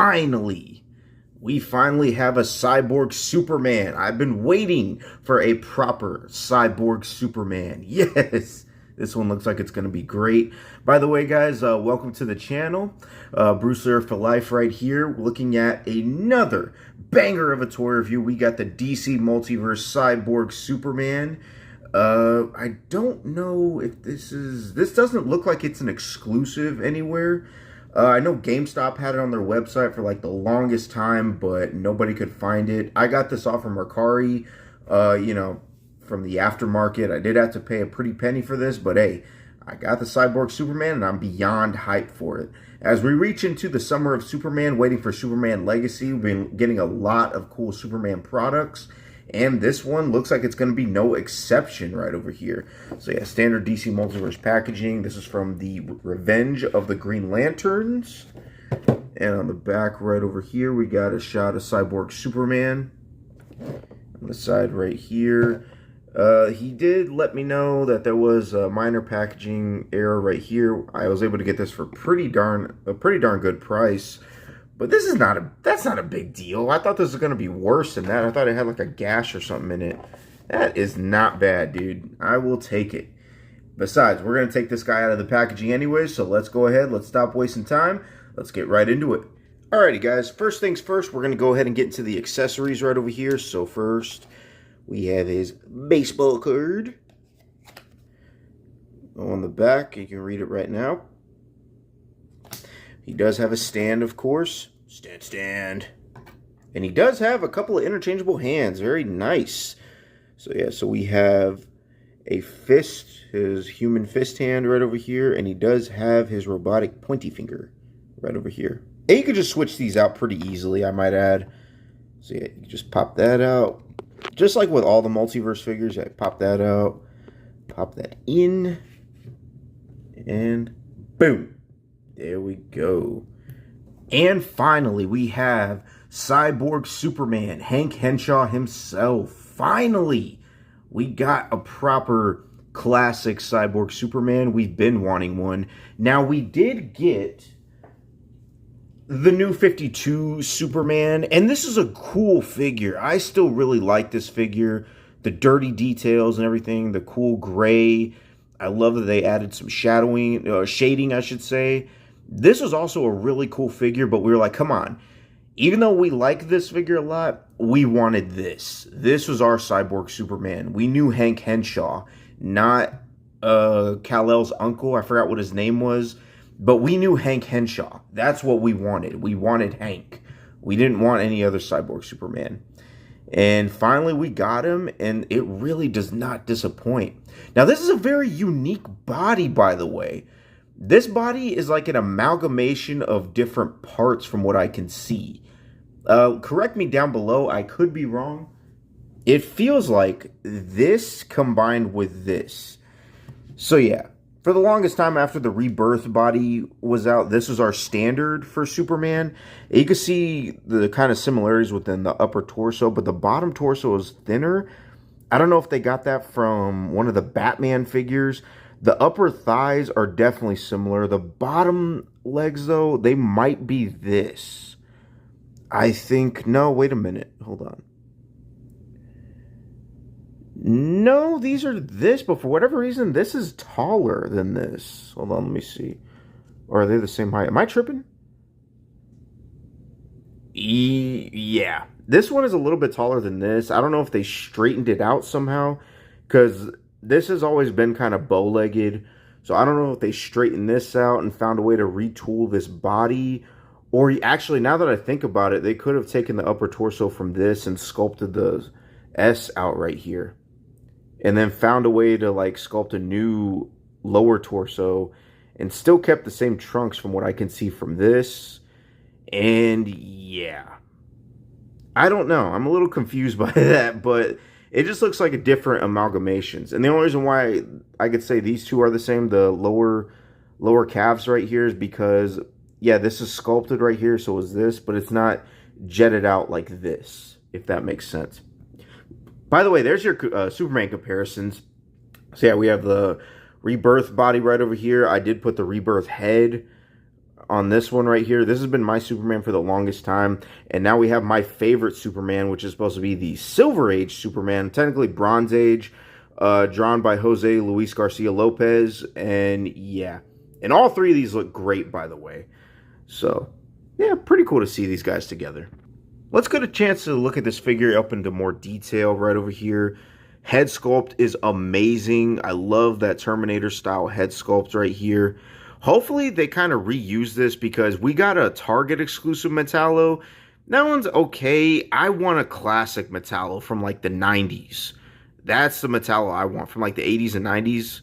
finally, we finally have a Cyborg Superman. I've been waiting for a proper Cyborg Superman. Yes, this one looks like it's going to be great. By the way, guys, welcome to the channel. Bruce Ler for Life right here, looking at another banger of a toy review. We got the DC Multiverse Cyborg Superman. I don't know if this doesn't look like it's an exclusive anywhere. I know GameStop had it on their website for like the longest time, but nobody could find it. I got this off of Mercari, from the aftermarket. I did have to pay a pretty penny for this, but hey, I got the Cyborg Superman and I'm beyond hyped for it. As we reach into the summer of Superman, waiting for Superman Legacy, we've been getting a lot of cool Superman products. And this one looks like it's going to be no exception right over here. So yeah, standard DC Multiverse packaging. This is from the Revenge of the Green Lanterns. And on the back right over here, we got a shot of Cyborg Superman. On the side right here. He did let me know that there was a minor packaging error right here. I was able to get this for a pretty darn good price. But this is that's not a big deal. I thought this was going to be worse than that. I thought it had like a gash or something in it. That is not bad, dude. I will take it. Besides, we're going to take this guy out of the packaging anyway, so let's go ahead. Let's stop wasting time. Let's get right into it. Alrighty, guys. First things first, we're going to go ahead and get into the accessories right over here. So first, we have his baseball card. On the back, you can read it right now. He does have a stand, of course. Stand. And he does have a couple of interchangeable hands. Very nice. So yeah, so we have a fist, his human fist hand right over here. And he does have his robotic pointy finger right over here. And you can just switch these out pretty easily, I might add. So yeah, you just pop that out. Just like with all the Multiverse figures, I pop that out. Pop that in. And boom. There we go. And finally, we have Cyborg Superman, Hank Henshaw himself. Finally, we got a proper classic Cyborg Superman. We've been wanting one. Now, we did get the new 52 Superman, and this is a cool figure. I still really like this figure. The dirty details and everything, the cool gray. I love that they added some shading, I should say. This was also a really cool figure, but we were like, come on. Even though we like this figure a lot, we wanted this. This was our Cyborg Superman. We knew Hank Henshaw, not Kal-El's uncle. I forgot what his name was. But we knew Hank Henshaw. That's what we wanted. We wanted Hank. We didn't want any other Cyborg Superman. And finally, we got him, and it really does not disappoint. Now, this is a very unique body, by the way. This body is like an amalgamation of different parts from what I can see. Correct me down below. I could be wrong. It feels like this combined with this. So yeah, for the longest time after the Rebirth body was out, this was our standard for Superman. You can see the kind of similarities within the upper torso, but the bottom torso is thinner. I don't know if they got that from one of the Batman figures. The upper thighs are definitely similar. The bottom legs, though, they might be this. I think... No, wait a minute. Hold on. No, these are this, but for whatever reason, this is taller than this. Hold on, let me see. Or are they the same height? Am I tripping? Yeah. This one is a little bit taller than this. I don't know if they straightened it out somehow, because this has always been kind of bow-legged, so I don't know if they straightened this out and found a way to retool this body, or actually, now that I think about it, they could have taken the upper torso from this and sculpted the S out right here, and then found a way to like sculpt a new lower torso and still kept the same trunks from what I can see from this. And yeah, I don't know. I'm a little confused by that, but it just looks like a different amalgamations. And the only reason why I could say these two are the same, the lower calves right here, is because, yeah, this is sculpted right here, so is this, but it's not jetted out like this, if that makes sense. By the way, there's your Superman comparisons. So yeah, we have the Rebirth body right over here. I did put the Rebirth head on this one right here. This has been my Superman for the longest time. And now we have my favorite Superman, which is supposed to be the Silver Age Superman. Technically Bronze Age, drawn by Jose Luis Garcia Lopez. And yeah. And all three of these look great, by the way. So, yeah, pretty cool to see these guys together. Let's get a chance to look at this figure up into more detail right over here. Head sculpt is amazing. I love that Terminator style head sculpt right here. Hopefully they kind of reuse this because we got a Target exclusive Metallo. That one's okay. I want a classic Metallo from like the 90s. That's the Metallo I want from like the 80s and 90s.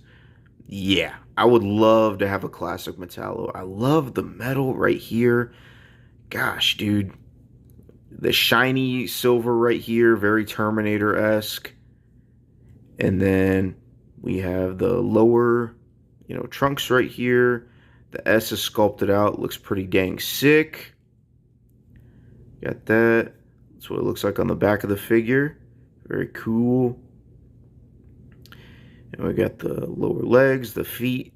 Yeah, I would love to have a classic Metallo. I love the metal right here. Gosh, dude. The shiny silver right here, very Terminator-esque. And then we have the lower, trunks right here. The S is sculpted out. Looks pretty dang sick. Got that. That's what it looks like on the back of the figure. Very cool. And we got the lower legs, the feet.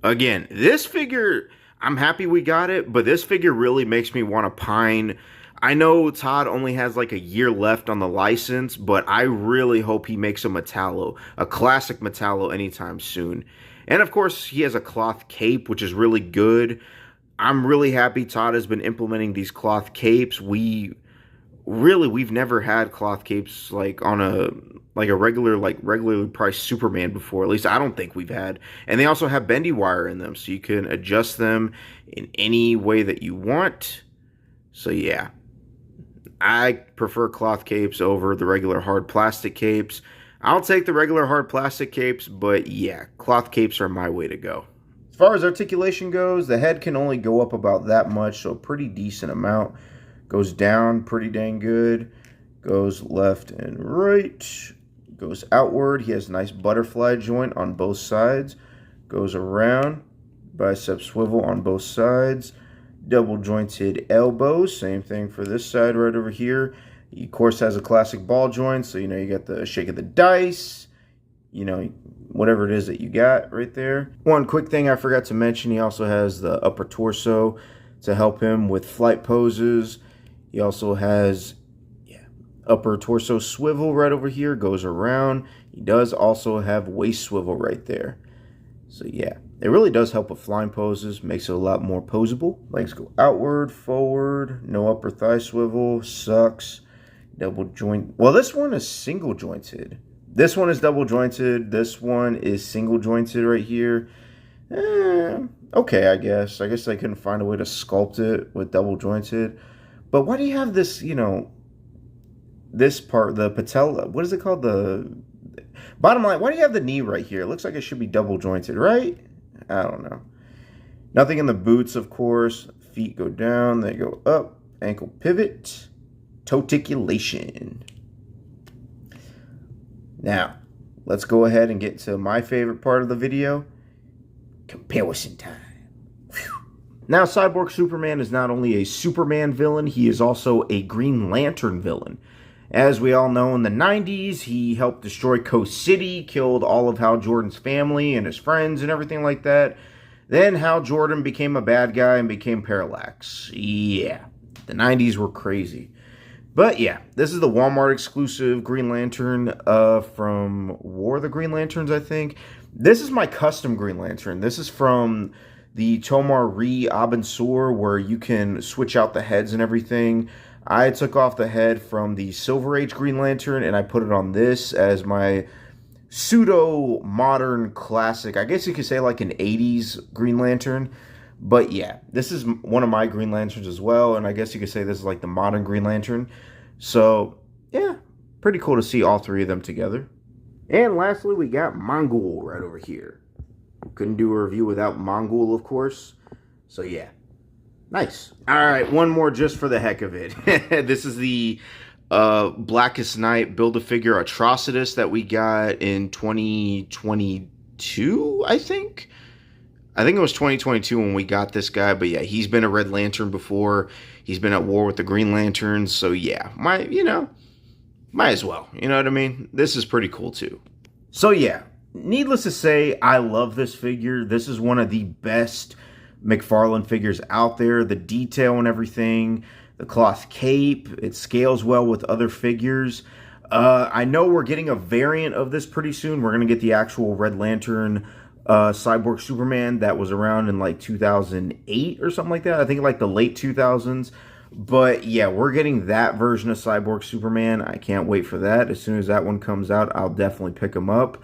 Again, this figure, I'm happy we got it, but this figure really makes me want to pine. I know Todd only has like a year left on the license, but I really hope he makes a Metallo, a classic Metallo anytime soon. And of course, he has a cloth cape, which is really good. I'm really happy Todd has been implementing these cloth capes. We've never had cloth capes like on a regularly priced Superman before. At least I don't think we've had. And they also have bendy wire in them, so you can adjust them in any way that you want. So yeah. I prefer cloth capes over the regular hard plastic capes. I'll take the regular hard plastic capes, but yeah, cloth capes are my way to go. As far as articulation goes, the head can only go up about that much, so a pretty decent amount. Goes down pretty dang good. Goes left and right. Goes outward. He has a nice butterfly joint on both sides. Goes around. Bicep swivel on both sides. Double jointed elbows, same thing for this side right over here. He of course has a classic ball joint, so you got the shake of the dice, whatever it is that you got right there. One quick thing I forgot to mention, he also has the upper torso to help him with flight poses. He also has upper torso swivel right over here, goes around. He does also have waist swivel right there. So yeah, it really does help with flying poses, makes it a lot more posable. Legs go outward, forward, no upper thigh swivel, sucks. Double joint. Well, this one is single jointed. This one is double jointed. This one is single jointed right here. Okay, I guess. I guess I couldn't find a way to sculpt it with double jointed. But why do you have this, this part, the patella, what is it called? The bottom line, why do you have the knee right here? It looks like it should be double jointed, right? I don't know. Nothing in the boots, of course. Feet go down, they go up. Ankle pivot. Toticulation. Now, let's go ahead and get to my favorite part of the video. Comparison time. Whew. Now, Cyborg Superman is not only a Superman villain, he is also a Green Lantern villain. As we all know, in the 90s, he helped destroy Coast City, killed all of Hal Jordan's family and his friends and everything like that. Then Hal Jordan became a bad guy and became Parallax. Yeah, the 90s were crazy. But yeah, this is the Walmart exclusive Green Lantern from War of the Green Lanterns, I think. This is my custom Green Lantern. This is from the Tomar Rhee Abin Sur, where you can switch out the heads and everything. I took off the head from the Silver Age Green Lantern and I put it on this as my pseudo-modern classic. I guess you could say like an 80s Green Lantern. But yeah, this is one of my Green Lanterns as well. And I guess you could say this is like the modern Green Lantern. So yeah, pretty cool to see all three of them together. And lastly, we got Mongol right over here. Couldn't do a review without Mongol, of course. So yeah. Nice. All right, one more just for the heck of it. This is the Blackest Night Build-A-Figure Atrocitus that we got in 2022, I think. I think it was 2022 when we got this guy. But yeah, he's been a Red Lantern before. He's been at war with the Green Lanterns. So yeah, might as well. You know what I mean? This is pretty cool too. So yeah, needless to say, I love this figure. This is one of the best McFarlane figures out there. The detail and everything, the cloth cape, it scales well with other figures. I know we're getting a variant of this pretty soon. We're going to get the actual Red Lantern Cyborg Superman that was around in like 2008 or something like that. I think like the late 2000s. But yeah, we're getting that version of Cyborg Superman. I can't wait for that. As soon as that one comes out, I'll definitely pick him up.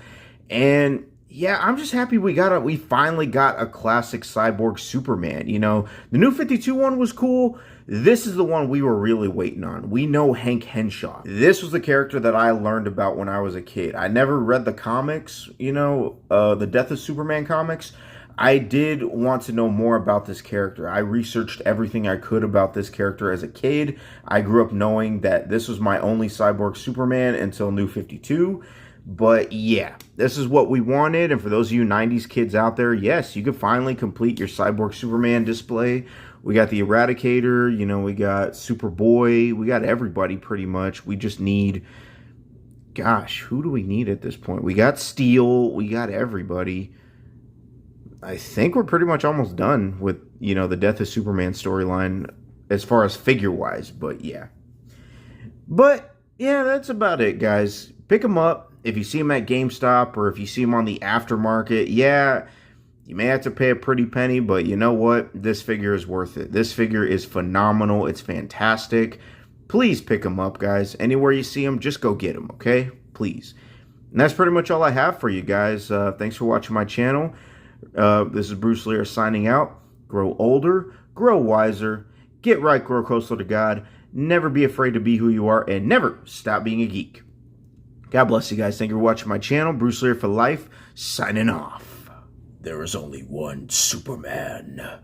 And yeah, I'm just happy we finally got a classic Cyborg Superman. You know, the New 52 one was cool. This is the one we were really waiting on. We know Hank Henshaw. This was the character that I learned about when I was a kid. I never read the comics, you know, the Death of Superman comics. I did want to know more about this character. I researched everything I could about this character as a kid. I grew up knowing that this was my only Cyborg Superman until New 52. But yeah, this is what we wanted. And for those of you 90s kids out there, yes, you can finally complete your Cyborg Superman display. We got the Eradicator, you know, we got Superboy, we got everybody pretty much. We just need, gosh, who do we need at this point? We got Steel, we got everybody. I think we're pretty much almost done with, you know, the Death of Superman storyline as far as figure-wise, but yeah. But yeah, that's about it, guys. Pick them up. If you see them at GameStop or if you see them on the aftermarket, yeah, you may have to pay a pretty penny, but you know what? This figure is worth it. This figure is phenomenal. It's fantastic. Please pick them up, guys. Anywhere you see them, just go get them, okay? Please. And that's pretty much all I have for you guys. Thanks for watching my channel. This is Bruce Lear signing out. Grow older, grow wiser, get right, grow closer to God, never be afraid to be who you are, and never stop being a geek. God bless you guys. Thank you for watching my channel. Bruce Lear for life, signing off. There is only one Superman.